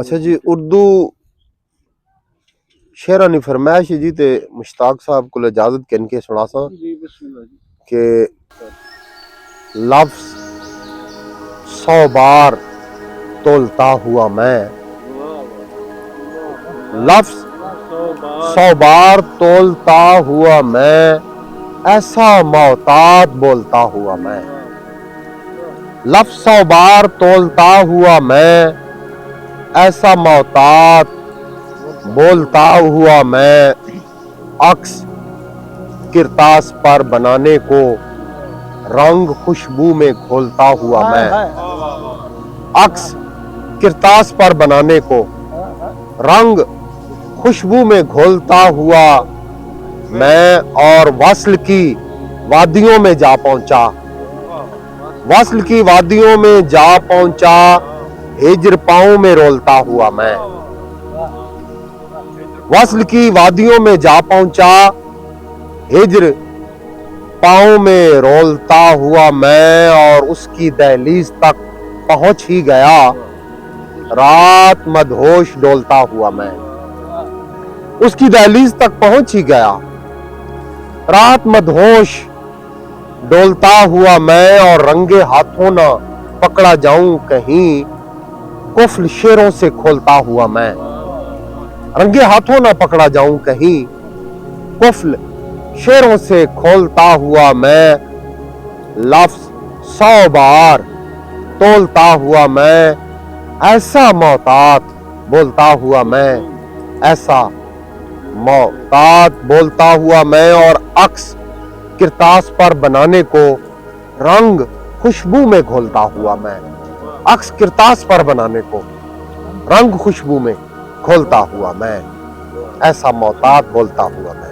اچھا جی، اردو شعرانی فرمائش جی تے مشتاق صاحب کو اجازت کن کے سنا سا جی بسم اللہ جی۔ کہ لفظ 100 بار تولتا ہوا میں، لفظ 100 بار تولتا ہوا میں، ایسا محتاط بولتا ہوا میں، لفظ 100 بار تولتا ہوا میں، ایسا محتاط بولتا ہوا میں، عکس کرتاس پر بنانے کو رنگ خوشبو میں گھولتا ہوا میں، عکس کرتاس پر بنانے کو رنگ خوشبو میں گھولتا ہوا میں، اور وصل کی وادیوں میں جا پہنچا، وصل کی وادیوں میں جا پہنچا، ہجر پاؤں میں رولتا ہوا میں، وصل کی وادیوں میں جا پہنچا، ہجر پاؤں میں رولتا ہوا میں، اور اس کی دہلیز تک پہنچ ہی گیا، رات مدہوش ڈولتا ہوا میں، اس کی دہلیز تک پہنچ ہی گیا، رات مدہوش ڈولتا ہوا میں، اور رنگے ہاتھوں نہ پکڑا جاؤں کہیں، قفل شیروں سے کھولتا ہوا میں، رنگے ہاتھوں نہ پکڑا جاؤں کہیں، قفل شیروں سے کھولتا ہوا میں، لفظ 100 بار تولتا ہوا میں، ایسا محتاط بولتا ہوا میں، ایسا محتاط بولتا ہوا میں، اور عکس کرتاس پر بنانے کو رنگ خوشبو میں گھولتا ہوا میں، عکس کرتاس پر بنانے کو رنگ خوشبو میں گھولتا ہوا میں، ایسا محتاط بولتا ہوا میں۔